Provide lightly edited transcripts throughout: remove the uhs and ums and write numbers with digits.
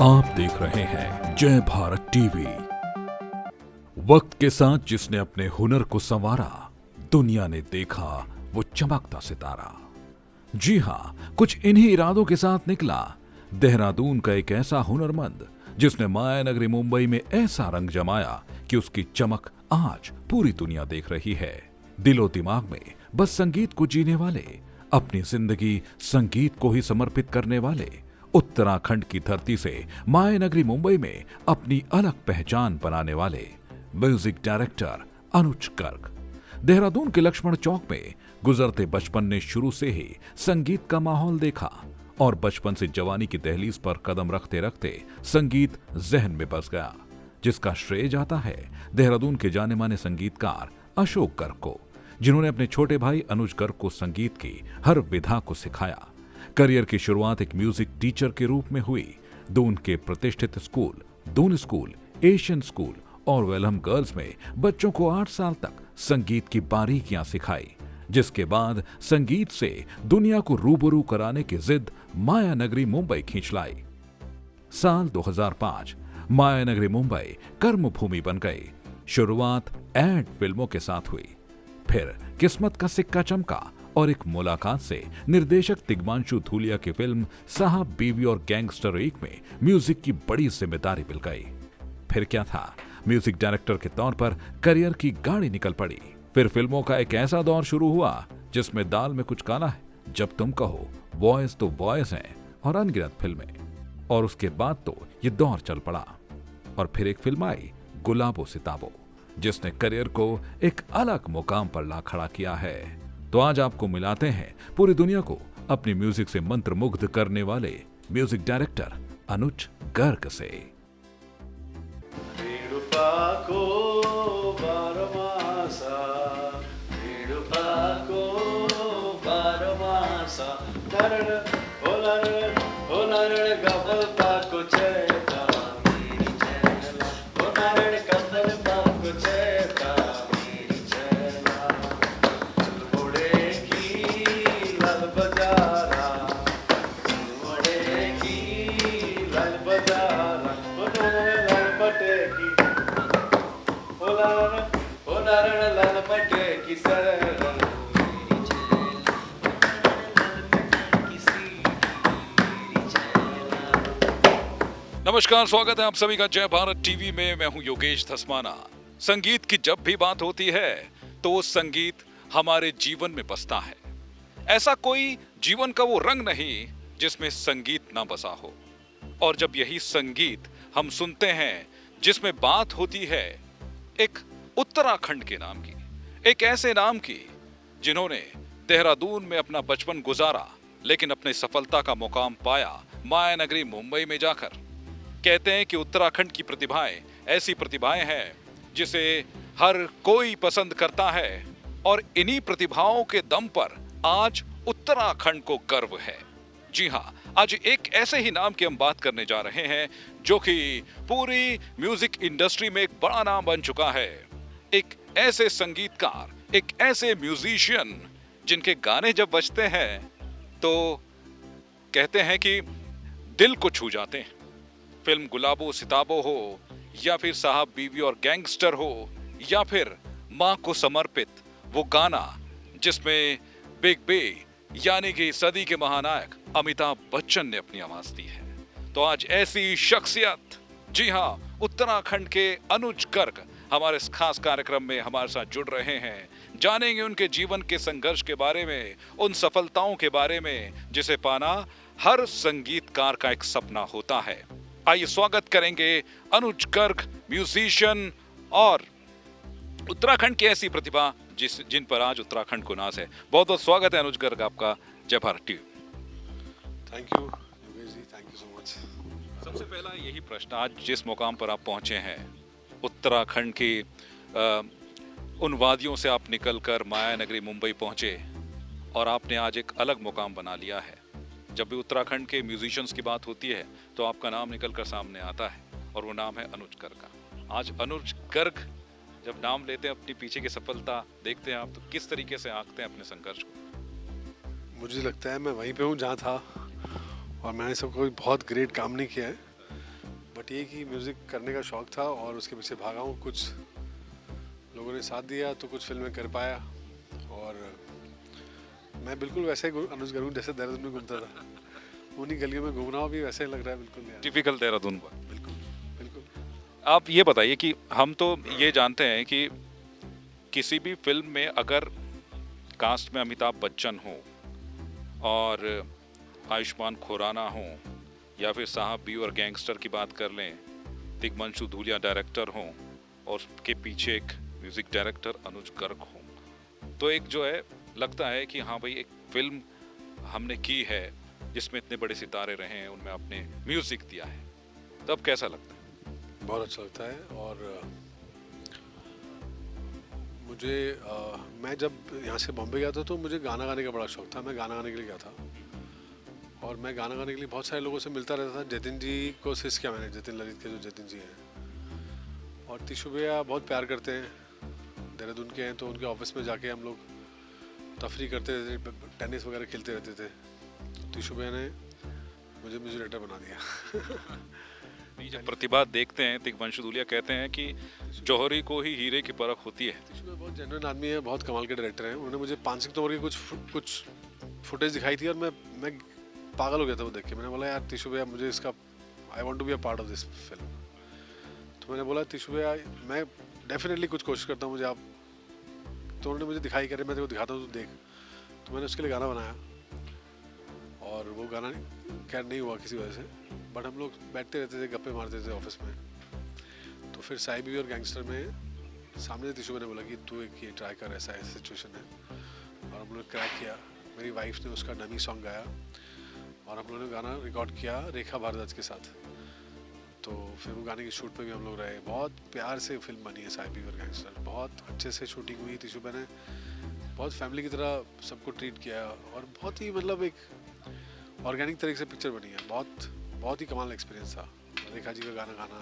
आप देख रहे हैं जय भारत टीवी। वक्त के साथ जिसने अपने हुनर को संवारा, दुनिया ने देखा वो चमकता सितारा। जी हां, कुछ इन्हीं इरादों के साथ निकला देहरादून का एक ऐसा हुनरमंद जिसने माया नगरी मुंबई में ऐसा रंग जमाया कि उसकी चमक आज पूरी दुनिया देख रही है। दिलो दिमाग में बस संगीत को जीने वाले, अपनी जिंदगी संगीत को ही समर्पित करने वाले, उत्तराखंड की धरती से माया नगरी मुंबई में अपनी अलग पहचान बनाने वाले म्यूजिक डायरेक्टर अनुज गर्ग। देहरादून के लक्ष्मण चौक में गुजरते बचपन ने शुरू से ही संगीत का माहौल देखा और बचपन से जवानी की दहलीज पर कदम रखते रखते संगीत जहन में बस गया, जिसका श्रेय जाता है देहरादून के जाने माने संगीतकार अशोक गर्ग को, जिन्होंने अपने छोटे भाई अनुज गर्ग को संगीत की हर विधा को सिखाया। करियर की शुरुआत एक म्यूजिक टीचर के रूप में हुई। दून के प्रतिष्ठित school Doon school, Asian school और वेलहम गर्ल्स में बच्चों को 8 साल तक संगीत की बारीकियां सिखाई, जिसके बाद संगीत से दुनिया को रूबरू कराने की जिद माया नगरी मुंबई खींच लाई। साल 2005 माया नगरी मुंबई कर्मभूमि बन गई। शुरुआत एड फिल्मों के साथ हुई, फिर किस्मत का सिक्का चमका और एक मुलाकात से निर्देशक तिग्मांशु धूलिया की फिल्म साहब बीवी और गैंगस्टर 1 में म्यूजिक की बड़ी जिम्मेदारी मिल गई। फिर क्या था, म्यूजिक डायरेक्टर के तौर पर करियर की गाड़ी निकल पड़ी। फिर फिल्मों का एक ऐसा दौर शुरू हुआ जिसमें दाल में कुछ काला है, जब तुम कहो, बॉयज तो बॉयज हैं और अनगिनत फिल्में। और उसके बाद तो ये दौर चल पड़ा और फिर एक फिल्म आई गुलाबो सिताबो, जिसने करियर को एक अलग मुकाम पर ला खड़ा किया है। तो आज आपको मिलाते हैं पूरी दुनिया को अपनी म्यूजिक से मंत्रमुग्ध करने वाले म्यूजिक डायरेक्टर अनुज गर्ग से। नमस्कार, स्वागत है आप सभी का जय भारत टीवी में। मैं हूं योगेश धस्माना। संगीत की जब भी बात होती है तो वो संगीत हमारे जीवन में बसता है। ऐसा कोई जीवन का वो रंग नहीं जिसमें संगीत ना बसा हो। और जब यही संगीत हम सुनते हैं जिसमें बात होती है एक उत्तराखंड के नाम की, एक ऐसे नाम की जिन्होंने देहरादून में अपना बचपन गुजारा लेकिन अपनी सफलता का मुकाम पाया माया नगरी मुंबई में जाकर। कहते हैं कि उत्तराखंड की प्रतिभाएं ऐसी प्रतिभाएं हैं जिसे हर कोई पसंद करता है और इन्हीं प्रतिभाओं के दम पर आज उत्तराखंड को गर्व है। जी हां, आज एक ऐसे ही नाम की हम बात करने जा रहे हैं जो कि पूरी म्यूजिक इंडस्ट्री में एक बड़ा नाम बन चुका है। एक ऐसे संगीतकार, एक ऐसे म्यूजिशियन जिनके गाने जब बजते हैं तो कहते हैं कि दिल को छू जाते हैं। फिल्म गुलाबो सिताबो हो या फिर साहब बीवी और गैंगस्टर हो या फिर मां को समर्पित वो गाना जिसमें बिग बी यानी कि सदी के महानायक अमिताभ बच्चन ने अपनी आवाज दी है। तो आज ऐसी शख्सियत, जी हां, उत्तराखंड के अनुज गर्ग हमारे इस खास कार्यक्रम में हमारे साथ जुड़ रहे हैं। जानेंगे उनके जीवन के संघर्ष के बारे में, उन सफलताओं के बारे में जिसे पाना हर संगीतकार का एक सपना होता है। आइए स्वागत करेंगे अनुज गर्ग, म्यूजिशियन और उत्तराखंड की ऐसी प्रतिभा जिन पर आज उत्तराखंड को नाज है। बहुत बहुत स्वागत है अनुज गर्ग आपका Jai Bharat TV. Thank you Yogesh ji, thank you so much. सबसे पहला यही प्रश्न, आज जिस मुकाम पर आप पहुंचे हैं, उत्तराखंड की उन वादियों से आप निकलकर माया नगरी मुंबई पहुंचे और आपने आज एक अलग मुकाम बना लिया है। जब भी उत्तराखंड के म्यूजिशियंस की बात होती है तो आपका नाम निकलकर सामने आता है और वो नाम है अनुज गर्ग का। आज अनुज गर्ग जब नाम लेते हैं, अपनी पीछे की सफलता देखते हैं आप, तो किस तरीके से आंकते हैं अपने संघर्ष को? मुझे लगता है मैं वहीं पे हूँ जहाँ था और मैंने सब कोई बहुत ग्रेट काम नहीं किया है, ठीक ही म्यूज़िक करने का शौक़ था और उसके पीछे भागा हूँ। कुछ लोगों ने साथ दिया तो कुछ फिल्में कर पाया, और मैं बिल्कुल वैसे ही अनुज गर्ग जैसे देहरादून में घूमता था, उन्हीं गलियों में घूम रहा हूँ अभी, वैसे ही लग रहा है बिल्कुल यार। टिपिकल देहरादून का। बिल्कुल बिल्कुल। आप ये बताइए कि हम तो ये जानते हैं कि किसी भी फिल्म में अगर कास्ट में अमिताभ बच्चन हो और आयुष्मान खुराना हो, या फिर साहब बी और गैंगस्टर की बात कर लें, तिग्मांशु धूलिया डायरेक्टर हो और उसके पीछे एक म्यूजिक डायरेक्टर अनुज गर्ग हो, तो एक जो है लगता है कि हाँ भाई एक फिल्म हमने की है जिसमें इतने बड़े सितारे रहे हैं, उनमें आपने म्यूजिक दिया है, तब कैसा लगता है? बहुत अच्छा लगता है। और मुझे मैं जब यहाँ से बॉम्बे गया था तो मुझे गाना गाने का बड़ा शौक था। मैं गाना गाने के लिए गया था और मैं गाना गाने के लिए बहुत सारे लोगों से मिलता रहता था। जतिन जी को असिस्ट किया मैंने, जतिन ललित के जो जतिन जी हैं, और तीशू भैया बहुत प्यार करते हैं, देहरादून के हैं, तो उनके ऑफिस में जाके हम लोग तफरी करते रहते, टेनिस वगैरह खेलते रहते थे। तो तीशू भैया ने मुझे म्यूजिक डायरेक्टर बना दिया। जब प्रतिभा देखते हैं, तिग्मांशु धूलिया कहते हैं कि जौहरी को ही हीरे की परख होती है। तीशू भैया बहुत जेन्युइन आदमी है, बहुत कमाल के डायरेक्टर हैं। उन्होंने मुझे 5 सिंह तोमर की कुछ फुटेज दिखाई थी और मैं पागल हो गया था वो देख के। मैंने बोला यार तीशू भैया, मुझे इसका I want to be a part of this film. तो मैंने बोला तीशू भैया मैं डेफिनेटली कुछ कोशिश करता हूँ, मुझे आप। तो उन्होंने मुझे दिखाई करे, मैं तेरे को दिखाता हूँ, तो देख। तो मैंने उसके लिए गाना बनाया और वो गाना खैर नहीं हुआ किसी वजह से, बट हम लोग बैठते रहते थे, गप्पे मारते थे ऑफिस में। तो फिर साई बी और गैंगस्टर में सामने से तीशू भैया ने बोला कि तू एक ये ट्राई कर, ऐसा ऐसा सिचुएशन है, और हम लोगों ने क्रैक किया। मेरी वाइफ ने उसका डमी सॉन्ग गाया और हम लोगों ने गाना रिकॉर्ड किया रेखा भारद्वाज के साथ। तो फिर वो गाने की शूट पे भी हम लोग रहे। बहुत प्यार से फिल्म बनी है साहिबी और गैंगस्टर, बहुत अच्छे से शूटिंग हुई। तीशू भैया ने बहुत फैमिली की तरह सबको ट्रीट किया और बहुत ही मतलब एक ऑर्गेनिक तरीके से पिक्चर बनी है। बहुत ही कमाल एक्सपीरियंस था रेखा जी का गाना गाना।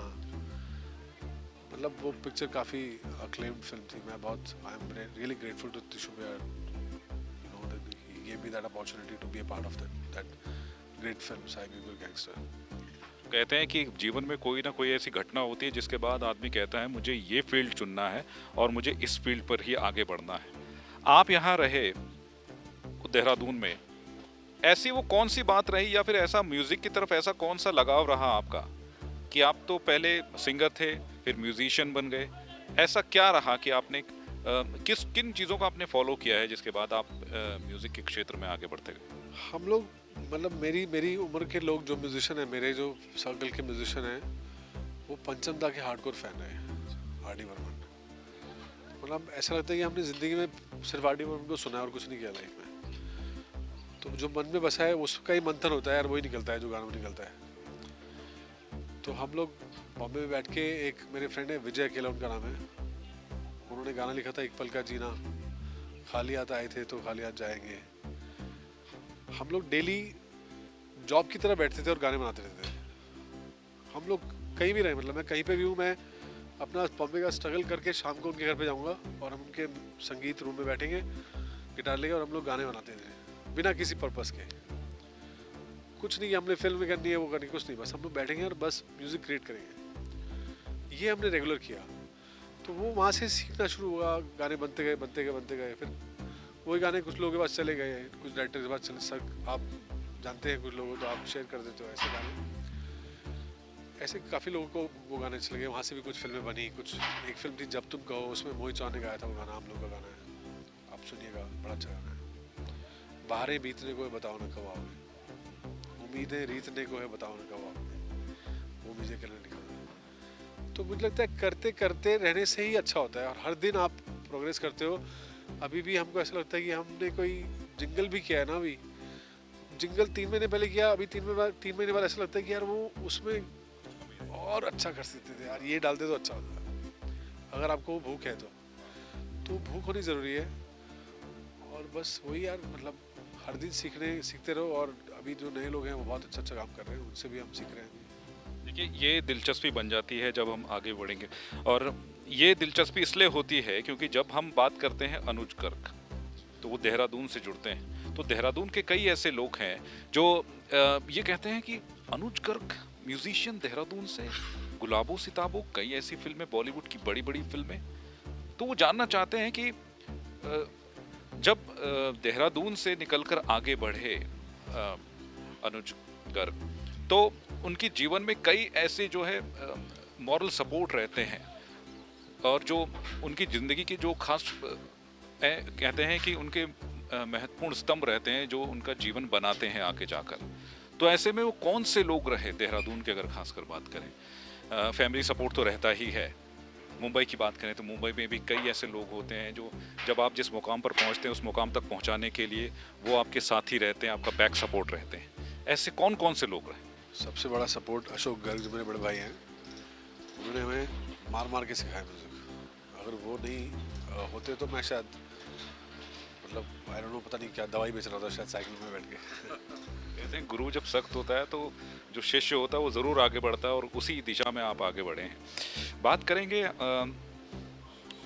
मतलब वो पिक्चर काफ़ी अक्लेम्ड फिल्म थी। मैं बहुत I am really grateful to Tishu भैया, you know that he give me that opportunity to be a part of that great film साहिबी और गैंगस्टर। कहते हैं कि जीवन में कोई ना कोई ऐसी घटना होती है जिसके बाद आदमी कहता है मुझे ये फील्ड चुनना है और मुझे इस फील्ड पर ही आगे बढ़ना है। आप यहाँ रहे देहरादून में, ऐसी वो कौन सी बात रही या फिर ऐसा म्यूजिक की तरफ ऐसा कौन सा लगाव रहा आपका कि आप तो पहले सिंगर थे फिर म्यूजिशियन बन गए? ऐसा क्या रहा कि आपने किन चीज़ों को आपने फॉलो किया है जिसके बाद आप म्यूजिक के क्षेत्र में आगे बढ़ते गए? हम लोग मतलब मेरी उम्र के लोग जो म्यूजिशियन है, मेरे जो सर्कल के म्यूजिशियन हैं, वो पंचम दा के हार्डकोर फैन है, आर डी बर्मन। मतलब ऐसा लगता है कि हमने ज़िंदगी में सिर्फ आर डी बर्मन को सुना है और कुछ नहीं किया लाइफ में। तो जो मन में बसा है उसका ही मंथन होता है यार, वही निकलता है जो गाना में निकलता है। तो हम लोग बॉम्बे में बैठ के, एक मेरे फ्रेंड है विजय अकेला उनका नाम है, उन्होंने गाना लिखा था एक पल का जीना, खाली हाथ आए थे तो खाली हाथ जाएंगे। हम लोग डेली जॉब की तरह बैठते थे और गाने बनाते रहते थे। हम लोग कहीं भी रहे, मतलब मैं कहीं पे भी हूँ, मैं अपना बॉम्बे का स्ट्रगल करके शाम को उनके घर पे जाऊँगा और हम उनके संगीत रूम में बैठेंगे गिटार लेके और हम लोग गाने बनाते थे बिना किसी पर्पस के। कुछ नहीं, हमने फिल्म में करनी है वो करनी, कुछ नहीं, बस हम लोग बैठेंगे और बस म्यूज़िक क्रिएट करेंगे। ये हमने रेगुलर किया। तो वो वहाँ से सीखना शुरू हुआ, गाने बनते गए। फिर वही गाने कुछ लोगों के पास चले गए, कुछ डायरेक्टर के पास चले। सर आप जानते हैं कुछ लोगों तो आप शेयर कर देते हो ऐसे गाने। ऐसे काफ़ी लोगों को वो गाने चले गए। वहाँ से भी कुछ फिल्में बनी। कुछ एक फिल्म थी जब तुम कहो, उसमें मोहित चौहान ने गाया था वो गाना, हम लोग का गाना है, आप सुनिएगा, बड़ा अच्छा गाना है। बाहरें बीतने को है बताओ ना कब आओगे, उम्मीदें रीतने को है बताओ ना कब आओगे, वो मुझे कहना निकल। तो मुझे लगता है करते करते रहने से ही अच्छा होता है और हर दिन आप प्रोग्रेस करते हो। अभी भी हमको ऐसा लगता है कि हमने कोई जिंगल भी किया है ना, अभी जिंगल 3 महीने पहले किया, अभी 3 महीने बाद ऐसा लगता है कि यार वो उसमें और अच्छा कर सकते थे यार, ये डालते तो अच्छा होता। अगर आपको भूख है तो भूख होनी ज़रूरी है। और बस वही यार, मतलब हर दिन सीखते रहो। और अभी जो नए लोग हैं वो बहुत अच्छा काम कर रहे हैं, उनसे भी हम सीख रहे हैं। देखिए, ये दिलचस्पी बन जाती है जब हम आगे बढ़ेंगे, और ये दिलचस्पी इसलिए होती है क्योंकि जब हम बात करते हैं अनुज गर्ग तो वो देहरादून से जुड़ते हैं। तो देहरादून के कई ऐसे लोग हैं जो ये कहते हैं कि अनुज गर्ग म्यूजिशियन देहरादून से, गुलाबो सिताबो, कई ऐसी फिल्में, बॉलीवुड की बड़ी बड़ी फिल्में। तो वो जानना चाहते हैं कि जब देहरादून से निकलकर आगे बढ़े अनुज गर्ग, तो उनकी जीवन में कई ऐसे जो है मॉरल सपोर्ट रहते हैं, और जो उनकी ज़िंदगी के जो खास कहते हैं कि उनके महत्वपूर्ण स्तंभ रहते हैं जो उनका जीवन बनाते हैं आगे जाकर। तो ऐसे में वो कौन से लोग रहे देहरादून के, अगर खासकर बात करें? फैमिली सपोर्ट तो रहता ही है। मुंबई की बात करें तो मुंबई में भी कई ऐसे लोग होते हैं जो जब आप जिस मुकाम पर पहुंचते हैं उस मुकाम तक पहुंचाने के लिए वो आपके साथ ही रहते हैं, आपका बैक सपोर्ट रहते हैं। ऐसे कौन कौन से लोग रहे? सबसे बड़ा सपोर्ट अशोक गर्ग जो मेरे बड़े भाई हैं, उन्होंने हमें मार मार के सिखाया म्यूज़िक। अगर वो नहीं होते तो मैं शायद मतलब आई डोंट नो, पता नहीं क्या दवाई बेच रहा था शायद साइकिल में बैठ के। कहते हैं गुरु जब सख्त होता है तो जो शिष्य होता है वो ज़रूर आगे बढ़ता है, और उसी दिशा में आप आगे बढ़े हैं। बात करेंगे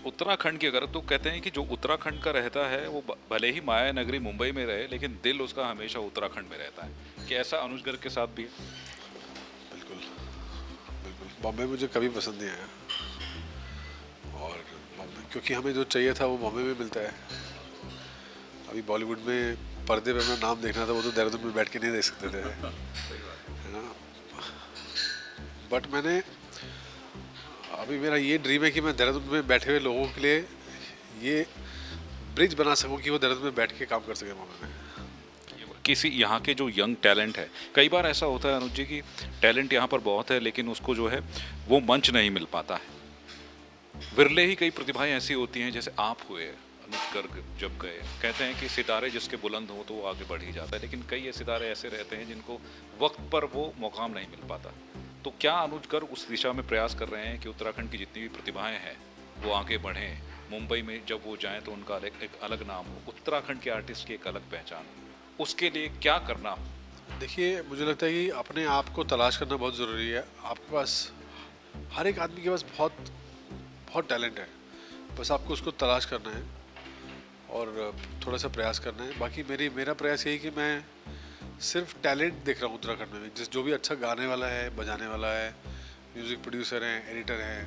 उत्तराखंड की अगर, तो कहते हैं कि जो उत्तराखंड का रहता है वो भले ही माया नगरी मुंबई में रहे लेकिन दिल उसका हमेशा उत्तराखंड में रहता है। कि ऐसा अनुज गर्ग के साथ भी? बिल्कुल बिल्कुल, बॉम्बे मुझे कभी पसंद नहीं आया, और बॉम्बे क्योंकि हमें जो चाहिए था वो बॉम्बे में मिलता है। अभी बॉलीवुड में पर्दे पे अपना नाम देखना था, वो तो देहरादून में बैठ के नहीं देख सकते थे, है ना। बट मैंने अभी मेरा ये ड्रीम है कि मैं देहरादून में बैठे हुए लोगों के लिए ये ब्रिज बना सकूं कि वो देहरादून में बैठ के काम कर सके बॉम्बे में। किसी यहाँ के जो यंग टैलेंट है, कई बार ऐसा होता है अनुज जी की टैलेंट यहाँ पर बहुत है लेकिन उसको जो है वो मंच नहीं मिल पाता है। विरले ही कई प्रतिभाएं ऐसी होती हैं, जैसे आप हुए, अनुज गर्ग जब गए, कहते हैं कि सितारे जिसके बुलंद हो तो वो आगे बढ़ ही जाता है, लेकिन कई सितारे ऐसे रहते हैं जिनको वक्त पर वो मुकाम नहीं मिल पाता। तो क्या अनुज गर्ग उस दिशा में प्रयास कर रहे हैं कि उत्तराखंड की जितनी भी प्रतिभाएं हैं वो आगे बढ़ें, मुंबई में जब वो जाएं तो उनका एक अलग नाम हो, उत्तराखंड के आर्टिस्ट की एक अलग पहचान हो? उसके लिए क्या करना हो? देखिए, मुझे लगता है कि अपने आप को तलाश करना बहुत ज़रूरी है। आपके पास, हर एक आदमी के पास बहुत बहुत टैलेंट है, बस आपको उसको तलाश करना है और थोड़ा सा प्रयास करना है। बाकी मेरा प्रयास यही कि मैं सिर्फ टैलेंट देख रहा हूँ उत्तराखंड में, जिस जो भी अच्छा गाने वाला है, बजाने वाला है, म्यूज़िक प्रोड्यूसर हैं, एडिटर हैं,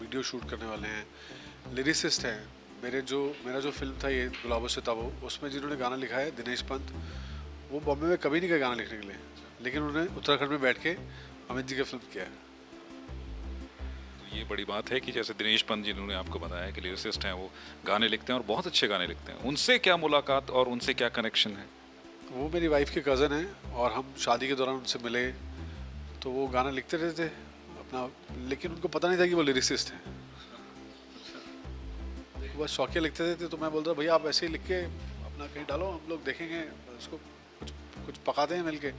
वीडियो शूट करने वाले हैं, लिरिसिस्ट हैं। मेरा जो फिल्म था ये गुलाबो सिताबो, उसमें जिन्होंने गाना लिखा है दिनेश पंत, वो बॉम्बे में कभी नहीं गए गाना लिखने के लिए, लेकिन उन्होंने उत्तराखंड में बैठ के अमित जी का फिल्म किया है। ये बड़ी बात है कि जैसे दिनेश पंत जिन्होंने आपको बताया कि लिरिसिस्ट हैं, वो गाने लिखते हैं और बहुत अच्छे गाने लिखते हैं। उनसे क्या मुलाकात और उनसे क्या कनेक्शन है? वो मेरी वाइफ के कज़न हैं और हम शादी के दौरान उनसे मिले, तो वो गाना लिखते रहते थे अपना, लेकिन उनको पता नहीं था कि वो लिरिसिस्ट हैं। वो बस शौकिया लिखते थे, तो मैं बोलता भैया आप ऐसे ही लिख के अपना कहीं डालो, हम लोग देखेंगे, उसको कुछ पकाते हैं मिल के।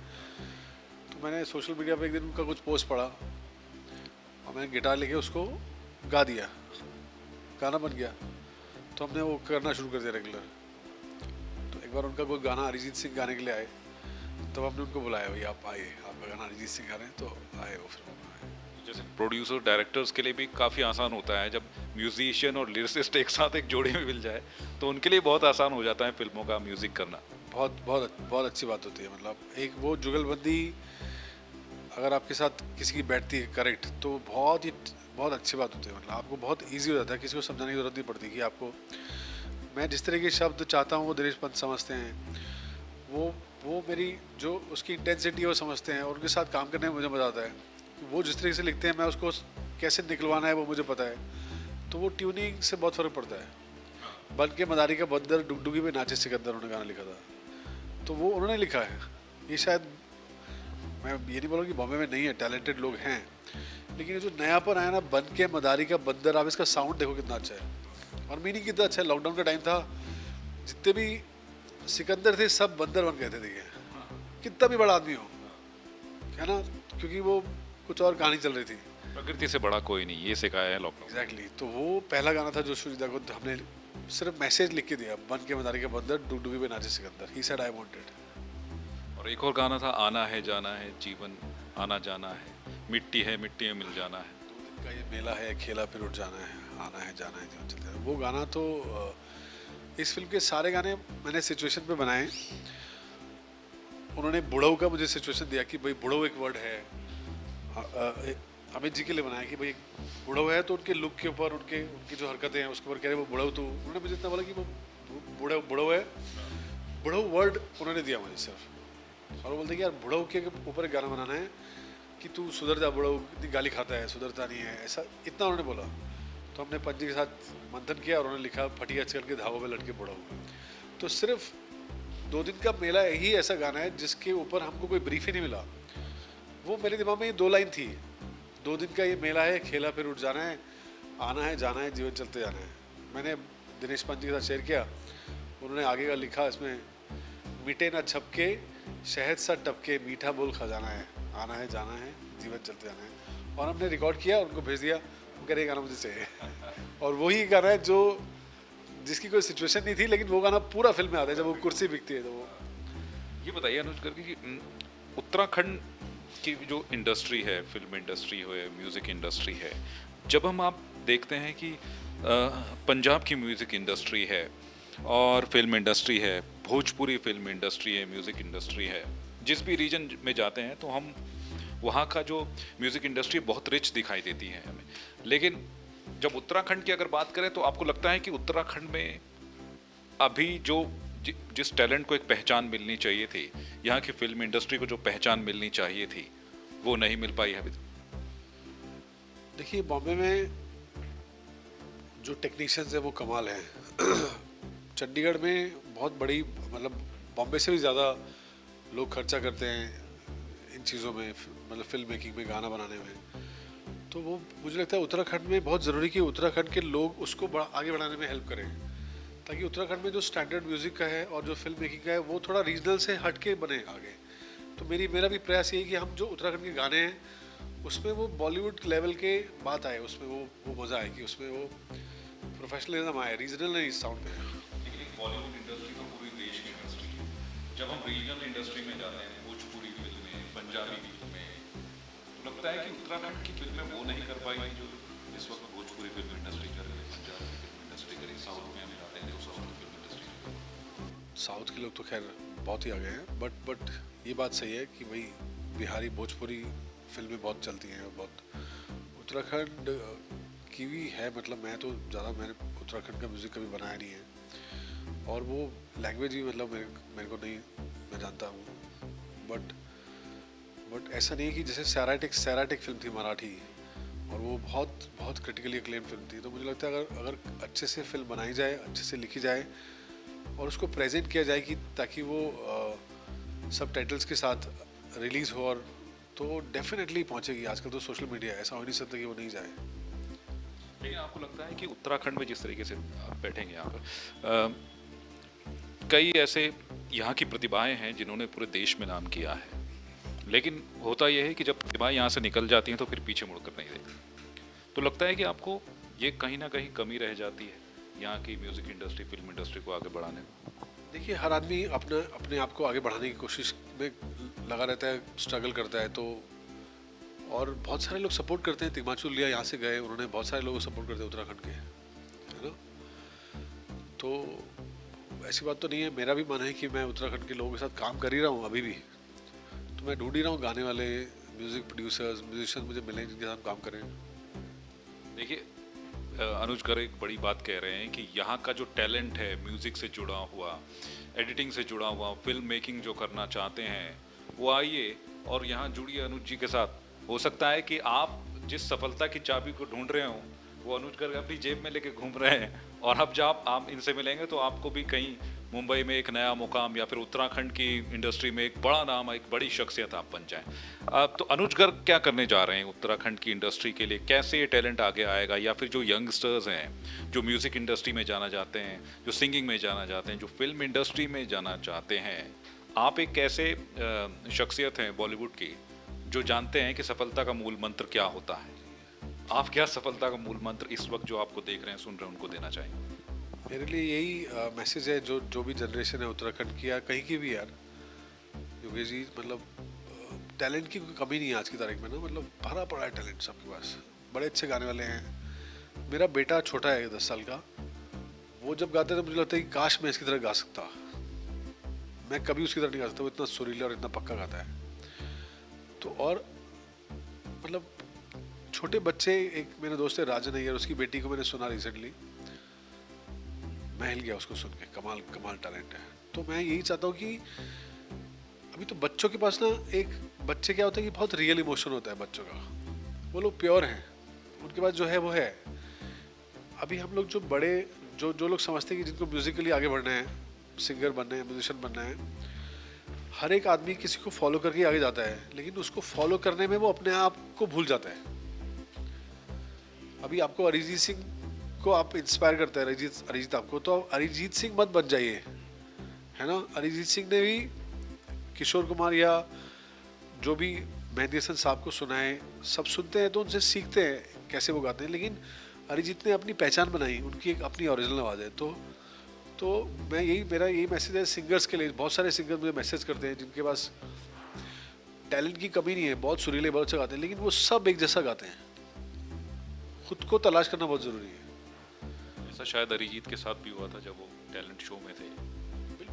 तो मैंने सोशल मीडिया पर एक दिन उनका कुछ पोस्ट पढ़ा और मैंने गिटार लेके उसको गा दिया, गाना बन गया। तो हमने वो करना शुरू कर दिया रेगुलर। तो एक बार उनका कोई गाना अरिजीत सिंह गाने के लिए आए, तब हमने उनको बुलाया, भैया आप आइए, आपका गाना अरिजीत सिंह गा रहे हैं, तो आए वो फिर आए। जैसे प्रोड्यूसर डायरेक्टर्स के लिए भी काफ़ी आसान होता है जब म्यूजिशियन और लिरिसिस्ट एक साथ एक जोड़ी में मिल जाए, तो उनके लिए बहुत आसान हो जाता है फिल्मों का म्यूज़िक करना। बहुत बहुत बहुत अच्छी बात होती है। मतलब एक वो जुगलबंदी अगर आपके साथ किसी की बैठती है करेक्ट, तो बहुत अच्छी बात होती है। मतलब आपको बहुत इजी हो जाता है, किसी को समझाने की ज़रूरत नहीं पड़ती कि आपको, मैं जिस तरह के शब्द चाहता हूँ वो दिनेश पंत समझते हैं, वो मेरी जो उसकी इंटेंसिटी है वो समझते हैं, और उनके साथ काम करने में मुझे मज़ा आता है। वो जिस तरीके से लिखते हैं, मैं उसको कैसे निकलवाना है वो मुझे पता है। तो वो ट्यूनिंग से बहुत फ़र्क पड़ता है। बन के मदारी का बंदर डुगडुगी में नाचे सिकंदर उन्होंने गाना लिखा था, तो वो उन्होंने लिखा है। ये शायद, मैं ये नहीं बोलूँ कि बॉम्बे में नहीं है, टैलेंटेड लोग हैं, लेकिन ये जो नयापन आया ना, बन के मदारी का बंदर, आप इसका साउंड देखो कितना अच्छा है और मीनिंग कितना अच्छा है। लॉकडाउन का टाइम था, जितने भी सिकंदर थे सब बंदर बन गए थे। देखिए कितना भी बड़ा आदमी हो, है ना, क्योंकि वो कुछ और कहानी चल रही थी। प्रकृति से बड़ा कोई नहीं, ये सिखाया है लॉकडाउन। एग्जैक्टली। तो वो पहला गाना था जो सुजीता को हमने सिर्फ मैसेज लिख के दिया, बन के मदारी का बंदर डुगडुगी में नाचे Sikandar, he said I wanted. और एक और गाना था, आना है जाना है जीवन आना जाना है, मिट्टी है मिट्टी में मिल जाना है, 2 दिन का ये मेला है, खेला फिर उठ जाना है, आना है जाना है जीवन चलता है। वो गाना तो इस फिल्म के सारे गाने मैंने सिचुएशन पे बनाए। उन्होंने बुढ़ऊ का मुझे सिचुएशन दिया कि भाई बुढ़ऊ एक वर्ड है, अमित जी के लिए बनाया कि भाई बुढ़ऊ है तो उनके लुक के ऊपर, उनके उनकी जो हरकतें हैं उसके ऊपर कह रहे वो बुढ़ऊ, तो उन्होंने मुझे इतना बोला कि वो बुढ़ऊ है, बुढ़ऊ वर्ड उन्होंने दिया मुझे सिर्फ। और वो बोलते कि यार बुढ़ऊ के ऊपर एक गाना बनाना है कि तू सुधर जा, बुढ़ऊ इतनी गाली खाता है, सुधरता नहीं है, ऐसा इतना उन्होंने बोला। तो हमने पंजी के साथ मंथन किया और उन्होंने लिखा फटी आजकल के धावों में लटके बुढ़ऊ। तो सिर्फ 2 दिन का मेला यही ऐसा गाना है जिसके ऊपर हमको कोई ब्रीफ ही नहीं मिला। वो मेरे दिमाग में ये 2 लाइन थी, 2 दिन का ये मेला है, खेला फिर उठ जाना है, आना है जाना है, जीवन चलते जाना है। मैंने दिनेश पंजी के साथ शेयर किया, उन्होंने आगे का लिखा इसमें, मिटे ना छपके शहद सा टपके, मीठा बोल खजाना है, आना है जाना है, जीवन चलते जाना है। और हमने रिकॉर्ड किया, उनको भेज दिया, वो कह रहे गाना मुझे चाहिए। और वही गाना है जो जिसकी कोई सिचुएशन नहीं थी, लेकिन वो गाना पूरा फिल्म में आता है जब वो कुर्सी बिकती है। तो वो ये बताइए अनुज करके कि उत्तराखंड की जो इंडस्ट्री है, फिल्म इंडस्ट्री हो या म्यूज़िक इंडस्ट्री है, जब हम आप देखते हैं कि पंजाब की म्यूज़िक इंडस्ट्री है और फिल्म इंडस्ट्री है, भोजपुरी फिल्म इंडस्ट्री है, म्यूज़िक इंडस्ट्री है, जिस भी रीजन में जाते हैं तो हम वहाँ का जो म्यूज़िक इंडस्ट्री बहुत रिच दिखाई देती है हमें। लेकिन जब उत्तराखंड की अगर बात करें तो आपको लगता है कि उत्तराखंड में अभी जो जिस टैलेंट को एक पहचान मिलनी चाहिए थी, यहाँ की फिल्म इंडस्ट्री को जो पहचान मिलनी चाहिए थी, वो नहीं मिल पाई है अभी? देखिए, बॉम्बे में जो टेक्नीशियंस है वो कमाल है। चंडीगढ़ में बहुत बड़ी, मतलब बॉम्बे से भी ज़्यादा लोग खर्चा करते हैं इन चीज़ों में, मतलब फिल्म मेकिंग में, गाना बनाने में। तो वो मुझे लगता है उत्तराखंड में बहुत ज़रूरी कि उत्तराखंड के लोग उसको आगे बढ़ाने में हेल्प करें, ताकि उत्तराखंड में जो स्टैंडर्ड म्यूज़िक का है और जो फिल्म मेकिंग का है वो थोड़ा रीजनल से हट के बने आगे। तो मेरा भी प्रयास यही कि हम जो उत्तराखंड के गाने हैं उसमें वो बॉलीवुड लेवल के बात आए, उसमें वो मज़ा आए कि उसमें वो प्रोफेशनलिज्म आए, रीजनल नहीं साउंड में। लेकिन बॉलीवुड इंडस्ट्री तो पूरी देश की इंडस्ट्री है। जब हम रीजनल इंडस्ट्री में जाते हैं, भोजपुरी फिल्में, पंजाबी फिल्में, तो लगता है कि उत्तराखंड की फिल्में वो नहीं कर पाई जो इस वक्त भोजपुरी फिल्म इंडस्ट्री कर रही है, पंजाबी फिल्म इंडस्ट्री कर रही है। साउथ में हम जाते हैं तो साउथ की फिल्म इंडस्ट्री, साउथ के लोग तो खैर बहुत ही आगे हैं, बट ये बात सही है कि भाई बिहारी भोजपुरी फिल्में बहुत चलती हैं। बहुत उत्तराखंड की भी है, मतलब मैंने उत्तराखंड का म्यूज़िक कभी बनाया नहीं है, और वो लैंग्वेज भी मतलब मेरे को नहीं, मैं जानता हूँ, बट ऐसा नहीं है कि जैसे सैराटिक फिल्म थी मराठी, और वो बहुत बहुत क्रिटिकली अक्लेम फिल्म थी। तो मुझे लगता है अगर अच्छे से फिल्म बनाई जाए, अच्छे से लिखी जाए और उसको प्रेजेंट किया जाए कि ताकि वो सब टाइटल्स के साथ रिलीज़ हो, और तो डेफिनेटली पहुंचेगी। आजकल तो सोशल मीडिया, ऐसा हो नहीं सकता कि वो नहीं जाए। लेकिन आपको लगता है कि उत्तराखंड में जिस तरीके से आप बैठेंगे यहाँ पर, कई ऐसे यहाँ की प्रतिभाएं हैं जिन्होंने पूरे देश में नाम किया है, लेकिन होता यह है कि जब प्रतिभाएं यहाँ से निकल जाती हैं तो फिर पीछे मुड़कर नहीं देखती। तो लगता है कि आपको ये कहीं ना कहीं कमी रह जाती है यहाँ की म्यूज़िक इंडस्ट्री, फिल्म इंडस्ट्री को आगे बढ़ाने में। देखिए, हर आदमी अपने आप को आगे बढ़ाने की कोशिश में लगा रहता है, स्ट्रगल करता है। तो और बहुत सारे लोग सपोर्ट करते हैं। तिग्माचू लिया यहाँ से गए, उन्होंने बहुत सारे लोगों को सपोर्ट करते हैं उत्तराखंड के, है ना। तो ऐसी बात तो नहीं है, मेरा भी मन है कि मैं उत्तराखंड के लोगों के साथ काम कर ही रहा हूँ अभी भी। तो मैं ढूंढ ही रहा हूँ गाने वाले, म्यूज़िक प्रोड्यूसर्स, म्यूजिशियन मुझे मिले जिनके साथ काम करें। देखिए अनुज कर एक बड़ी बात कह रहे हैं कि यहाँ का जो टैलेंट है, म्यूज़िक से जुड़ा हुआ, एडिटिंग से जुड़ा हुआ, फिल्म मेकिंग जो करना चाहते हैं, वो आइए और यहाँ जुड़िए अनुज जी के साथ। हो सकता है कि आप जिस सफलता की चाबी को ढूंढ रहे हो वो अनुज कर अपनी जेब में लेके घूम रहे हैं, और अब जब आप इनसे मिलेंगे तो आपको भी कहीं मुंबई में एक नया मुकाम या फिर उत्तराखंड की इंडस्ट्री में एक बड़ा नाम, एक बड़ी शख्सियत आप बन जाएं। तो अनुज गर्ग क्या करने जा रहे हैं उत्तराखंड की इंडस्ट्री के लिए? कैसे ये टैलेंट आगे आएगा? या फिर जो यंगस्टर्स हैं जो म्यूज़िक इंडस्ट्री में जाना चाहते हैं, जो सिंगिंग में जाना चाहते हैं, जो फिल्म इंडस्ट्री में जाना चाहते हैं, आप एक ऐसे शख्सियत हैं बॉलीवुड की जो जानते हैं कि सफलता का मूल मंत्र क्या होता है। आप क्या सफलता का मूल मंत्र इस वक्त जो आपको देख रहे हैं, सुन रहे हैं, उनको देना चाहेंगे? मेरे लिए यही मैसेज है, जो भी जनरेशन है उत्तराखंड की या कहीं की भी, यार योगेश जी, मतलब टैलेंट की कोई कमी नहीं है आज की तारीख में ना। मतलब भरा पड़ा है टैलेंट सबके पास, बड़े अच्छे गाने वाले हैं। मेरा बेटा छोटा है 10 साल का, वो जब गाता है तो मुझे लगता है कि काश मैं इसकी तरह गा सकता। मैं कभी उसकी तरह नहीं गा सकता, वो इतना सुरीला और इतना पक्का गाता है। तो और मतलब छोटे बच्चे, एक मेरे दोस्त है राजन अय्यर, उसकी बेटी को मैंने सुना रिसेंटली, मैं हिल गया उसको सुन के, कमाल कमाल टैलेंट है। तो मैं यही चाहता हूँ कि अभी तो बच्चों के पास ना, एक बच्चे क्या होता है कि बहुत रियल इमोशन होता है बच्चों का, वो लोग प्योर हैं, उनके पास जो है वो है। अभी हम लोग जो बड़े जो लोग समझते हैं कि जिनको म्यूजिकली आगे बढ़ना है, सिंगर बनना है, म्यूजिशियन बनना है, हर एक आदमी किसी को फॉलो करके आगे जाता है, लेकिन उसको फॉलो करने में वो अपने आप को भूल जाता है। अभी आपको अरिजीत सिंह को आप इंस्पायर करते हैं, अरिजीत आपको, तो अरिजीत सिंह मत बन जाइए, है ना। अरिजीत सिंह ने भी किशोर कुमार या जो भी मेहंदी हसन साहब को सुना है, सब सुनते हैं तो उनसे सीखते हैं कैसे वो गाते हैं, लेकिन अरिजीत ने अपनी पहचान बनाई, उनकी एक अपनी ओरिजिनल आवाज़ है। तो मेरा यही मैसेज है सिंगर्स के लिए। बहुत सारे सिंगर मुझे मैसेज करते हैं जिनके पास टैलेंट की कमी नहीं है, बहुत सुरीले, बहुत अच्छा गाते हैं, लेकिन वो सब एक जैसा गाते हैं। खुद को तलाश करना बहुत ज़रूरी है। ऐसा शायद अरिजीत के साथ भी हुआ था जब वो टैलेंट शो में थे,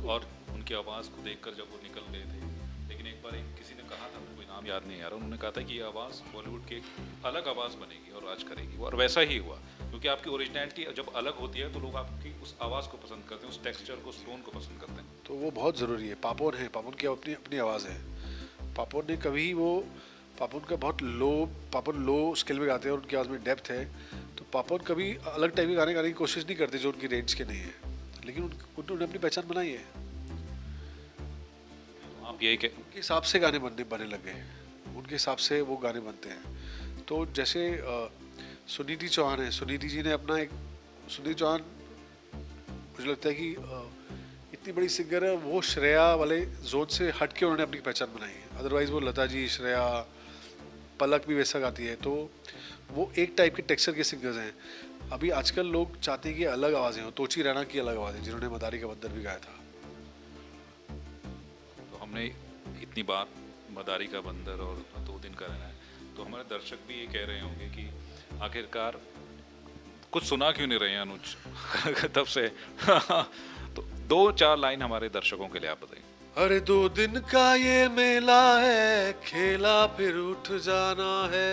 और उनकी आवाज़ को देखकर जब वो निकल गए थे। लेकिन एक बार किसी ने कहा था, कोई नाम याद नहीं आ रहा, उन्होंने कहा था कि ये आवाज़ बॉलीवुड की एक अलग आवाज़ बनेगी और राज करेगी, और वैसा ही हुआ। क्योंकि आपकी ओरिजिनलिटी जब अलग होती है तो लोग आपकी उस आवाज़ को पसंद करते हैं, उस टेक्सचर को, उस टोन को पसंद करते हैं। तो वो बहुत ज़रूरी है। पापोन है, पापोन की अपनी अपनी आवाज़ है। पापोन ने कभी पापोन का बहुत पापोन लो स्केल में गाते हैं और उनकी आवाज़ में डेप्थ है। तो पापोन कभी अलग टाइप के गाने गाने की कोशिश नहीं करते जो उनकी रेंज के नहीं है, लेकिन उन्होंने अपनी पहचान बनाई है। आप यही उनके हिसाब से गाने बने लग गए, उनके हिसाब से वो गाने बनते हैं। तो जैसे सुनीति चौहान है, सुनीति जी ने अपना एक, सुनीति चौहान मुझे लगता है कि इतनी बड़ी सिंगर है, वो श्रेया वाले जोन से हट के उन्होंने अपनी पहचान बनाई है। अदरवाइज वो लता जी, श्रेया, पलक भी वैसा गाती है, तो वो एक टाइप के टेक्सचर के सिंगर्स हैं। अभी आजकल लोग चाहते हैं कि अलग आवाज़ें हो। तोची रैना की अलग आवाज़ है, जिन्होंने मदारी का बंदर भी गाया था। तो हमने इतनी बात मदारी का बंदर और 2 दिन का रहना है, तो हमारे दर्शक भी ये कह रहे होंगे कि आखिरकार कुछ सुना क्यों नहीं रहे हैं अनुज तब से तो 2-4 लाइन हमारे दर्शकों के लिए आप बताइए। अरे 2 दिन का ये मेला है, खेला फिर उठ जाना है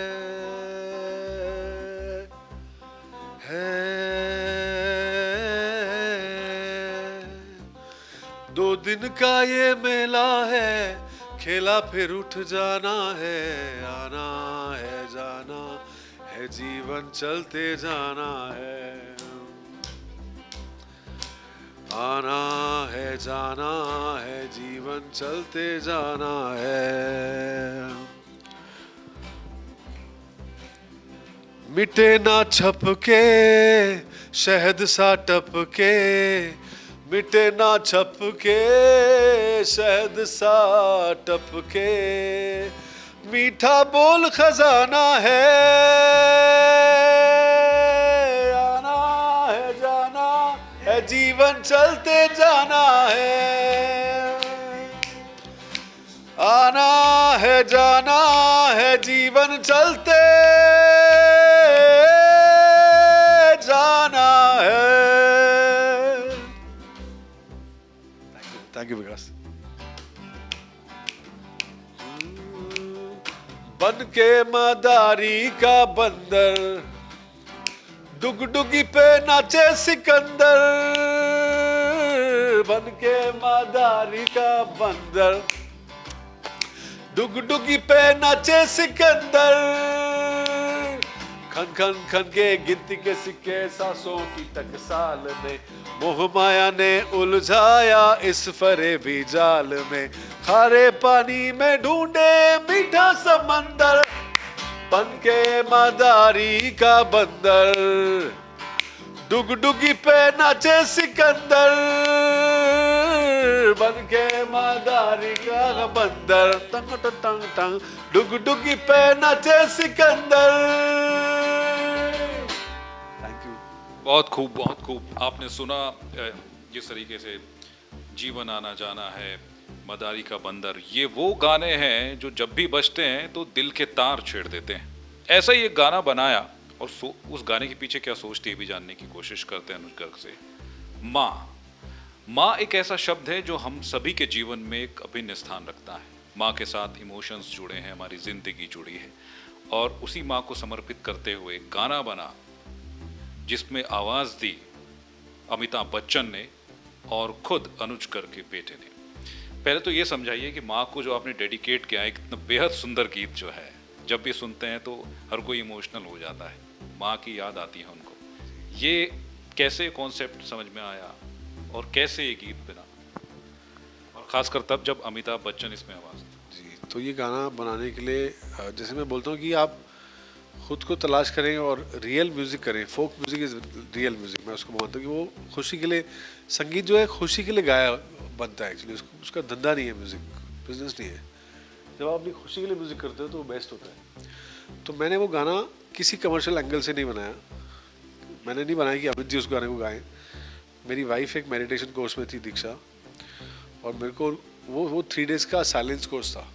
2 दिन का ये मेला है, खेला फिर उठ जाना है, आना है जाना है, जीवन चलते जाना है, आना है जाना है, जीवन चलते जाना है। मिटे ना छप के शहद सा टप के, मिटे ना छप के शहद सा टप के, मीठा बोल खजाना है, आना है जाना है, जीवन चलते जाना है, आना है जाना है, जीवन चलते जाना है। थैंक यू विकास। बन के मदारी का बंदर, डुगडुगी पे नाचे सिकंदर, बन के मदारी का बंदर, डुगडुगी पे नाचे सिकंदर, खन खन खन के गिनती के सिक्के सांसों की टकसाल में, मोह माया ने उलझाया इस फरेबी जाल में, खारे पानी में ढूंढे मीठा समंदर, बन के मदारी का बंदर, डुगडुगी पे नाचे सिकंदर, बन के मदारी का बंदर, टंग टंग टंग टंग, डुगडुगी पे नाचे सिकंदर। Thank you. बहुत खूब, बहुत खूब। आपने सुना जिस तरीके से जीवन आना जाना है, मदारी का बंदर, ये वो गाने हैं जो जब भी बजते हैं तो दिल के तार छेड़ देते हैं। ऐसा ही एक गाना बनाया, और उस गाने के पीछे क्या सोचती है भी जानने की कोशिश करते हैं अनुज गर्ग से। माँ, माँ एक ऐसा शब्द है जो हम सभी के जीवन में एक अभिन्न स्थान रखता है। माँ के साथ इमोशंस जुड़े हैं, हमारी जिंदगी जुड़ी है, और उसी माँ को समर्पित करते हुए गाना बना जिसमें आवाज दी अमिताभ बच्चन ने और खुद अनुज कर के बेटे ने। पहले तो ये समझाइए कि माँ को जो आपने डेडिकेट किया है, इतना बेहद सुंदर गीत जो है, जब भी सुनते हैं तो हर कोई इमोशनल हो जाता है, माँ की याद आती है उनको। ये कैसे कॉन्सेप्ट समझ में आया और कैसे ये गीत बना, और खासकर तब जब अमिताभ बच्चन इसमें आवाज दी? जी, तो ये गाना बनाने के लिए जैसे मैं बोलता हूँ कि आप खुद को तलाश करें और रियल म्यूज़िक करें। Folk music is real music. मैं उसको मानता हूँ कि वो खुशी के लिए, संगीत जो है खुशी के लिए गाया बनता है एक्चुअली। उसका धंधा नहीं है, म्यूज़िक बिजनेस नहीं है। जब आप अपनी खुशी के लिए म्यूज़िक करते हो तो वो बेस्ट होता है। तो मैंने वो गाना किसी कमर्शियल एंगल से नहीं बनाया। मैंने नहीं बनाया कि अमित जी उस गाने को गाएं। मेरी वाइफ एक मेडिटेशन कोर्स में थी, दीक्षा, और मेरे को वो 3 डेज़ का साइलेंस कोर्स था।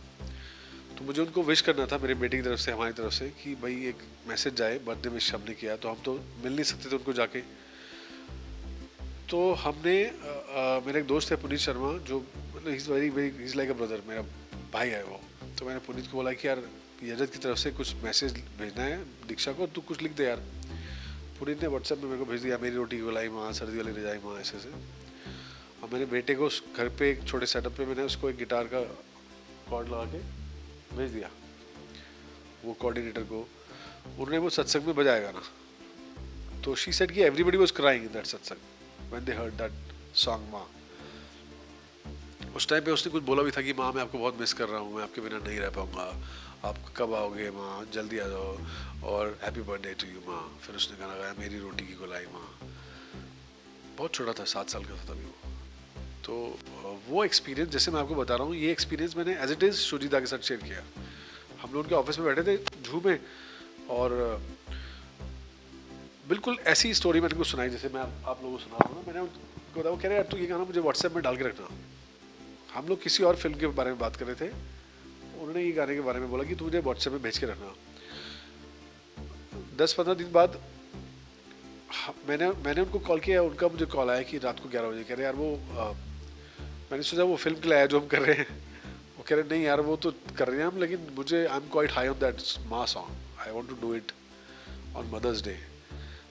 तो मुझे उनको विश करना था मेरे बेटे की तरफ से, हमारी तरफ से, कि भाई एक मैसेज जाए, बर्थडे विश हमने किया तो हम तो मिल नहीं सकते थे उनको जाके। तो हमने मेरा एक दोस्त है पुनीत शर्मा, जो मतलब he is very very, he is like a brother, मेरा भाई है वो। तो मैंने पुनीत को बोला कि यार यजत की तरफ से कुछ मैसेज भेजना है दीक्षा को, तू कुछ लिख दे यार। पुनीत ने व्हाट्सएप में मेरे को भेज दिया, मेरी रोटी की गोलाई माँ, सर्दी वाली रजाई माँ, ऐसे से। और मेरे बेटे को घर पे एक छोटे सेटअप पे मैंने उसको एक गिटार का कॉर्ड लगा के भेज दिया वो कोऑर्डिनेटर को। उन्होंने वो सत्संग में बजाया गाना। तो शी सेड कि everybody was crying in that satsang when they heard that song maa. उस टाइम पे उसने कुछ बोला भी था कि माँ मैं आपको बहुत मिस कर रहा हूँ, मैं आपके बिना नहीं रह पाऊँगा, आप कब आओगे माँ, जल्दी आ जाओ, और हैप्पी बर्थडे टू यू माँ। फिर उसने गाना गाया मेरी रोटी की गोलाई माँ। बहुत छोटा था, 7 साल का था तभी वो। तो वो एक्सपीरियंस, जैसे मैं आपको बता रहा हूँ, ये एक्सपीरियंस मैंने एज इट इज़ शुजिता के साथ शेयर किया। हम लोग उनके ऑफिस में बैठे थे जू में, और बिल्कुल ऐसी स्टोरी मैंने उनको सुनाई जैसे मैं आप लोगों को सुना रहा हूँ ना। मैंने उनको बताया, वो कह रहे यार तू ये गाना मुझे व्हाट्सएप में डाल के रखना। हम लोग किसी और फिल्म के बारे में बात कर रहे थे, उन्होंने ये गाने के बारे में बोला कि तू मुझे व्हाट्सएप में भेज के रखना। 10-15 दिन बाद मैंने उनको कॉल किया, उनका मुझे कॉल आया कि रात को 11 बजे। कह रहे यार वो मैंने सोचा वो फिल्म के लिए आया जो हम कर रहे हैं। वो कह रहे नहीं यार वो तो कर रहे हैं हम, लेकिन मुझे I am quite high on that maa song, I want to do it on Mother's Day.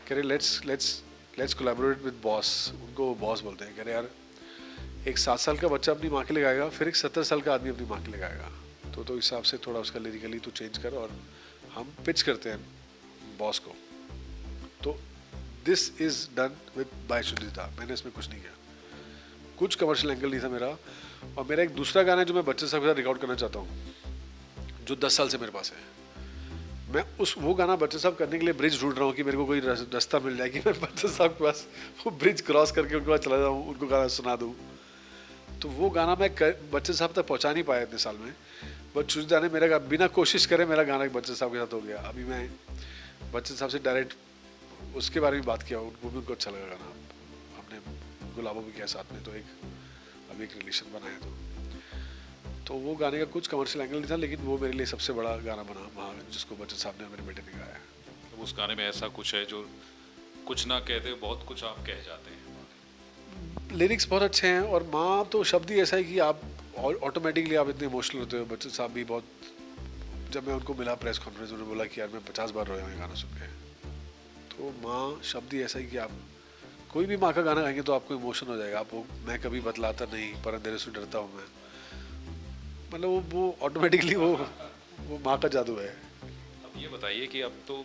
कह रहे लेट्स कोलैबोरेट विद बॉस। उनको बॉस बोलते हैं। कह रहे यार एक 7 साल का बच्चा अपनी माँ के लिए गाएगा, फिर एक 70 साल का आदमी अपनी माँ के लिए गाएगा, तो हिसाब से थोड़ा उसका लिरिकली तो चेंज कर, और हम पिच करते हैं बॉस को। तो this is done with by Shoojit. मैंने इसमें कुछ नहीं किया, कुछ कमर्शियल एंगल नहीं था मेरा। और मेरा एक दूसरा गाना है जो मैं बच्चे साहब के साथ रिकॉर्ड करना चाहता हूँ, जो 10 साल से मेरे पास है। मैं वो गाना बच्चे साहब करने के लिए ब्रिज ढूंढ रहा हूँ कि मेरे को कोई रास्ता मिल जाए कि मैं बच्चे साहब के पास वो ब्रिज क्रॉस करके उनके पास चला जाऊँ, उनको गाना सुना दूँ। तो वो गाना मैं बच्चे साहब तक पहुँचा नहीं पाया इतने साल में, बट शुजिता ने मेरा बिना कोशिश करे मेरा गाना बच्चे साहब के साथ हो गया। अभी मैं बच्चे साहब से डायरेक्ट उसके बारे में बात किया, उनको भी उनको अच्छा लगा गाना। हमने गुलाबों भी किया साथ में, तो अभी एक रिलेशन बनाया। तो वो गाने का कुछ कमर्शियल एंगल नहीं था, लेकिन वो मेरे लिए सबसे बड़ा गाना बना वहाँ, जिसको बच्चन साहब ने मेरे बेटे ने गाया। तो उस गाने में ऐसा कुछ है जो कुछ ना कहते बहुत कुछ आप कह जाते हैं। लिरिक्स बहुत अच्छे हैं, और माँ तो शब्द ही ऐसा है कि आप ऑटोमेटिकली आप इतने इमोशनल होते हो। बच्चन साहब भी बहुत, जब मैं उनको मिला प्रेस कॉन्फ्रेंस, उन्होंने बोला कि यार मैं 50 बार रोया हूँ ये गाना सुन के। तो माँ शब्द ही ऐसा है कि आप कोई भी माँ का गाना गाएंगे तो आपको इमोशन हो जाएगा। आप मैं कभी बतलाता नहीं पर अंधेरे से डरता हूँ मैं, मतलब वो ऑटोमेटिकली वो माँ का जादू है। अब ये बताइए कि अब तो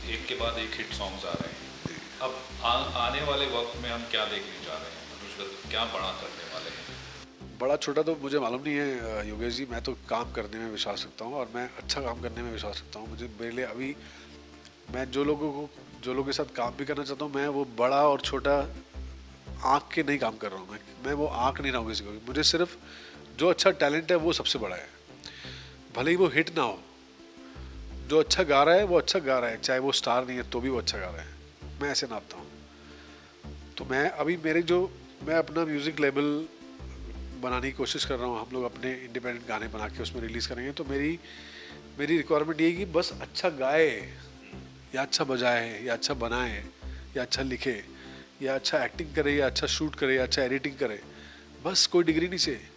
एक के बाद एक हिट सॉन्ग्स आ रहे हैं, अब आने वाले वक्त में हम क्या देखने जा रहे हैं? अनुज क्या बड़ा करने वाले हैं? बड़ा छोटा तो मुझे मालूम नहीं है योगेश जी, मैं तो काम करने में विश्वास रखता हूँ, और मैं अच्छा काम करने में विश्वास रखता हूँ। मेरे लिए अभी मैं जो लोगों के साथ काम भी करना चाहता हूँ, मैं वो बड़ा और छोटा आँख के नहीं काम कर रहा हूँ। मैं वो आँख नहीं रहा हूँ किसी को। मुझे सिर्फ जो अच्छा टैलेंट है वो सबसे बड़ा है, भले ही वो हिट ना हो। जो अच्छा गा रहा है वो अच्छा गा रहा है, चाहे वो स्टार नहीं है तो भी वो अच्छा गा रहा है। मैं ऐसे नापता हूँ। तो मैं अभी मैं अपना म्यूज़िक लेबल बनाने की कोशिश कर रहा हूँ। हम लोग अपने इंडिपेंडेंट गाने बना के उसमें रिलीज़ करेंगे। तो मेरी रिक्वायरमेंट ये है कि बस अच्छा गाए, या अच्छा बजाए, या अच्छा बनाए, या अच्छा लिखे, या अच्छा एक्टिंग करे या अच्छा शूट करे या अच्छा एडिटिंग करे, बस कोई डिग्री नहीं चाहिए,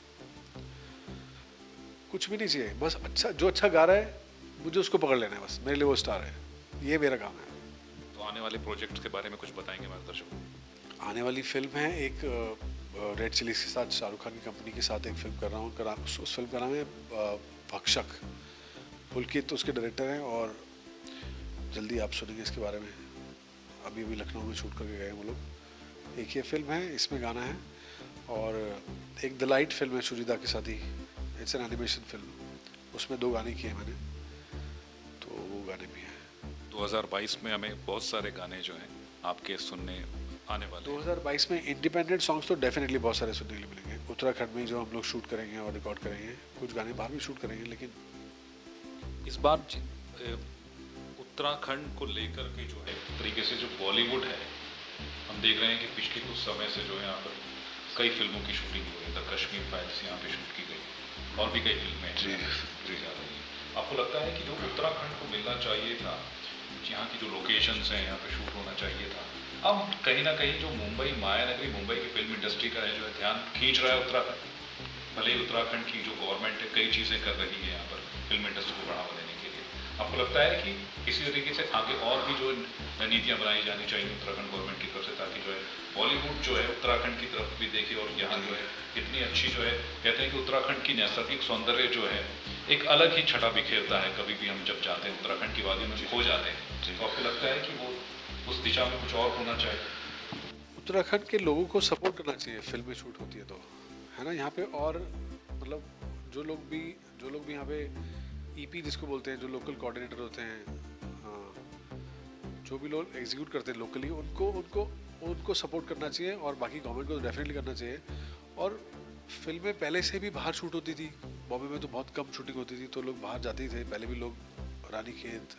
कुछ भी नहीं चाहिए, बस अच्छा जो अच्छा गा रहा है मुझे उसको पकड़ लेना है, बस मेरे लिए वो स्टार है, ये मेरा काम है। तो आने वाले प्रोजेक्ट्स के बारे में कुछ बताएंगे हमारे दर्शकों को? आने वाली फिल्म है एक रेड चिलीज के साथ, शाहरुख खान की कंपनी के साथ एक फिल्म कर रहा हूँ, उस फिल्म का नाम है भक्षक। पुलकित उसके डायरेक्टर हैं और जल्दी आप सुनेंगे इसके बारे में। अभी अभी लखनऊ में शूट करके गए हैं वो लोग। एक ये फिल्म है, इसमें गाना है, और एक द लाइट फिल्म है शुजिदा के साथ ही, इट्स एन एनिमेशन फिल्म, उसमें 2 गाने किए मैंने, तो वो गाने भी हैं। 2022 में हमें बहुत सारे गाने जो हैं आपके सुनने आने वाले हैं। 2022 में इंडिपेंडेंट सॉन्ग्स तो डेफिनेटली बहुत सारे सुनने के लिए मिलेंगे। उत्तराखंड में जो हम लोग शूट करेंगे और रिकॉर्ड करेंगे, कुछ गाने बाहर भी शूट करेंगे, लेकिन इस बार उत्तराखंड को लेकर के जो है एक तरीके से जो बॉलीवुड है, हम देख रहे हैं कि पिछले कुछ समय से जो है यहाँ पर कई फिल्मों की शूटिंग हो रही है। द कश्मीर फाइल्स यहाँ पे शूट की गई और भी कई फिल्में जी जा रही है। आपको लगता है कि जो उत्तराखंड को मिलना चाहिए था, यहाँ की जो लोकेशंस हैं, यहाँ पे शूट होना चाहिए था, अब कहीं ना कहीं जो मुंबई मायानगरी, मुंबई की फिल्म इंडस्ट्री का है जो है ध्यान खींच रहा है उत्तराखंड? भले ही उत्तराखंड की जो गवर्नमेंट है कई चीज़ें कर रही है यहाँ पर फिल्म इंडस्ट्री को बढ़ावा देने के लिए, आपको लगता है कि इसी तरीके से आगे और भी जो नीतियाँ बनाई जानी चाहिए उत्तराखंड गवर्नमेंट की तरफ से, ताकि जो है बॉलीवुड जो है उत्तराखंड की तरफ भी देखे और यहाँ जो है इतनी अच्छी जो है, कहते हैं कि उत्तराखंड की नैसर्गिक सौंदर्य जो है एक अलग ही छटा बिखेरता है। कभी भी हम जब जाते हैं उत्तराखंड की वादियों में खो जाते हैं, तो आपको लगता है कि वो उस दिशा में कुछ और होना चाहिए? उत्तराखंड के लोगों को सपोर्ट करना चाहिए, फिल्में शूट होती है तो, है ना, यहाँ पे। और मतलब जो लोग भी यहाँ पे ईपी जिसको बोलते हैं, जो लोकल कोऑर्डिनेटर होते हैं, जो भी लोग एग्जीक्यूट करते हैं लोकली, उनको सपोर्ट करना चाहिए, और बाकी गवर्नमेंट को तो डेफिनेटली करना चाहिए। और फिल्में पहले से भी बाहर शूट होती थी, बॉम्बे में तो बहुत कम शूटिंग होती थी, तो लोग बाहर जाते ही थे। पहले भी लोग रानीखेत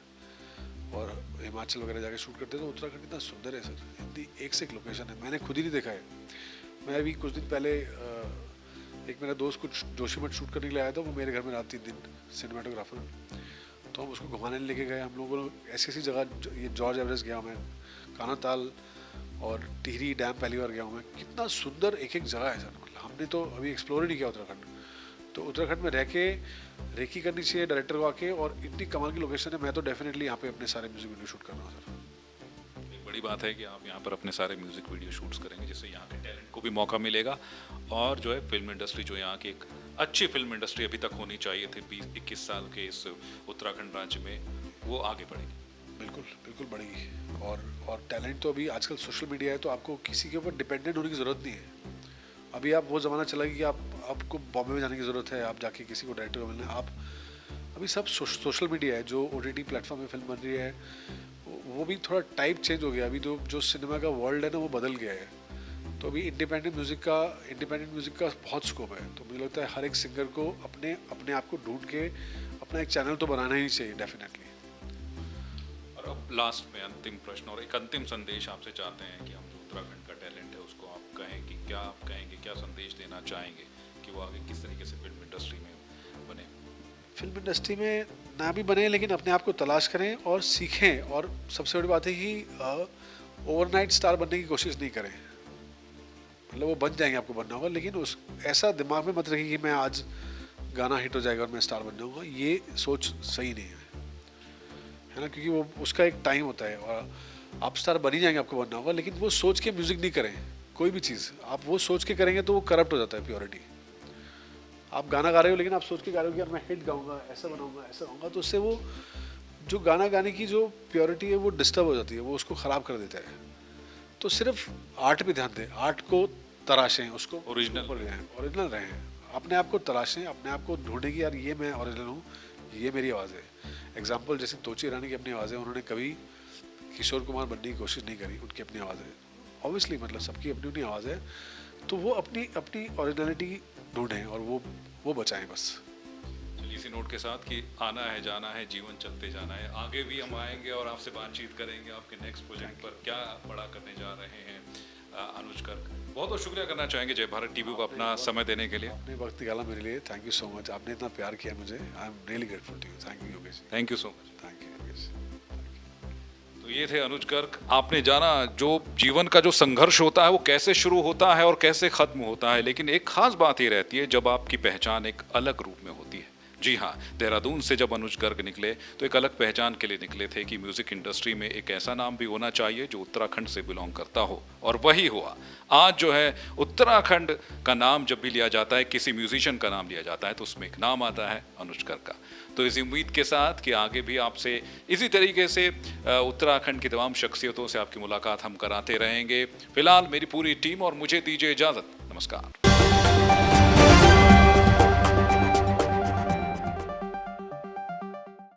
और हिमाचल वगैरह जाके शूट करते थे। तो उत्तराखंड इतना सुंदर है सर, इतनी एक से एक लोकेशन है, मैंने खुद ही नहीं देखा है। मैं अभी कुछ दिन पहले एक मेरा दोस्त कुछ जोशीमठ शूट करने के लिए आया था, वो मेरे घर में रहा 3 दिन, सिनेमाटोग्राफर। तो हम उसको घुमाने लेके गए, हम लोगों को ऐसी ऐसी जगह, ये जॉर्ज एवरेस्ट गया मैं, कानाताल और टिहरी डैम पहली बार गया हूँ मैं। कितना सुंदर एक एक जगह है सर, मतलब हमने तो अभी एक्सप्लोर ही नहीं किया उत्तराखंड। तो उत्तराखंड में रह के रेकी करनी चाहिए डायरेक्टर को आके, और इतनी कमाल की लोकेशन है। मैं तो डेफिनेटली यहाँ पे अपने सारे म्यूजिक वीडियो शूट कर रहा हूँ सर। एक बड़ी बात है कि आप यहाँ पर अपने सारे म्यूजिक वीडियो शूट्स करेंगे, जिससे यहाँ के टैलेंट को भी मौका मिलेगा, और जो है फिल्म इंडस्ट्री, जो यहाँ की एक अच्छी फिल्म इंडस्ट्री अभी तक होनी चाहिए थी 20-21 साल के इस उत्तराखंड राज्य में, वो आगे बढ़ेगी। बिल्कुल बिल्कुल बढ़ेगी। और टैलेंट तो अभी आजकल सोशल मीडिया है, तो आपको किसी के ऊपर डिपेंडेंट होने की ज़रूरत नहीं है। अभी आप वो ज़माना चला कि आपको बॉम्बे में जाने की ज़रूरत है, आप जाके किसी को डायरेक्टर को मिलना है। आप अभी सब सोशल मीडिया है, जो OTT प्लेटफॉर्म में फिल्म बन रही है, वो भी थोड़ा टाइप चेंज हो गया। अभी जो सिनेमा का वर्ल्ड है ना, वो बदल गया है। तो अभी इंडिपेंडेंट म्यूज़िक का बहुत स्कोप है। तो मुझे लगता है हर एक सिंगर को अपने आप को ढूंढ के अपना एक चैनल तो बनाना ही चाहिए डेफिनेटली। और अब लास्ट में अंतिम प्रश्न और एक अंतिम संदेश आपसे चाहते हैं कि हम जो उत्तराखंड का टैलेंट है उसको आप कहेंगे, क्या संदेश देना चाहेंगे कि वो आगे किस तरीके से फिल्म इंडस्ट्री में बने? फिल्म इंडस्ट्री में ना भी बने, लेकिन अपने आप को तलाश करें और सीखें। और सबसे बड़ी बात है कि ओवरनाइट स्टार बनने की कोशिश नहीं करें। मतलब वो बन जाएंगे, आपको बनना होगा, लेकिन ऐसा दिमाग में मत रखिए कि मैं आज गाना हिट हो जाएगा और मैं स्टार बन जाऊंगा। ये सोच सही नहीं है ना, क्योंकि वो उसका एक टाइम होता है, और आप स्टार बन ही जाएंगे, आपको बनना होगा, लेकिन वो सोच के म्यूज़िक नहीं करें। कोई भी चीज़ आप वो सोच के करेंगे तो वो करप्ट हो जाता है, प्योरिटी। आप गाना गा रहे हो, लेकिन आप सोच के गा रहे हो कि यार मैं हिट गाऊंगा, ऐसा बनाऊंगा, ऐसा गाऊंगा, तो उससे वो जो गाना गाने की जो प्योरिटी है वो डिस्टर्ब हो जाती है, वो उसको ख़राब कर देता है। तो सिर्फ आर्ट पे ध्यान दें, आर्ट को तराशें, उसको ओरिजिनल रहें, अपने आप को तलाशें, अपने आप को ढूंढें कि यार ये मैं ओरिजिनल हूँ, ये मेरी आवाज़ है। एग्जाम्पल जैसे तोची ईरानी की अपनी आवाज़ है, उन्होंने कभी किशोर कुमार बनने की कोशिश नहीं करी, उनकी अपनी आवाज़ है। ऑब्वियसली मतलब सबकी अपनी अपनी आवाज़ है, तो वो अपनी अपनी ओरिजिनलिटी ढूंढें और वो बचाएं बस। चलिए इसी नोट के साथ कि आना है जाना है, जीवन चलते जाना है, आगे भी हम आएंगे और आपसे बातचीत करेंगे आपके नेक्स्ट प्रोजेक्ट पर क्या बड़ा करने जा रहे हैं। अनुज गर्ग, बहुत बहुत शुक्रिया करना चाहेंगे जय भारत टीवी को अपना समय देने के लिए। आपने वक्त निकाला मेरे लिए, थैंक यू सो मच। आपने इतना प्यार किया मुझे, I am really grateful to you. Thank you Yogesh. Thank you so much. Thank you Yogesh. तो तो ये थे अनुज गर्ग। आपने जाना जो जीवन का जो संघर्ष होता है वो कैसे शुरू होता है और कैसे खत्म होता है, लेकिन एक खास बात ये रहती है जब आपकी पहचान एक अलग रूप में होती है। जी हाँ, देहरादून से जब अनुज गर्ग निकले तो एक अलग पहचान के लिए निकले थे कि म्यूजिक इंडस्ट्री में एक ऐसा नाम भी होना चाहिए जो उत्तराखंड से बिलोंग करता हो, और वही हुआ। आज जो है उत्तराखंड का नाम जब भी लिया जाता है, किसी म्यूजिशियन का नाम लिया जाता है, तो उसमें एक नाम आता है अनुज गर्ग का। तो इस उम्मीद के साथ कि आगे भी आपसे इसी तरीके से उत्तराखंड की तमाम शख्सियतों से आपकी मुलाकात हम कराते रहेंगे। फिलहाल मेरी पूरी टीम और मुझे दीजिए इजाज़त। नमस्कार।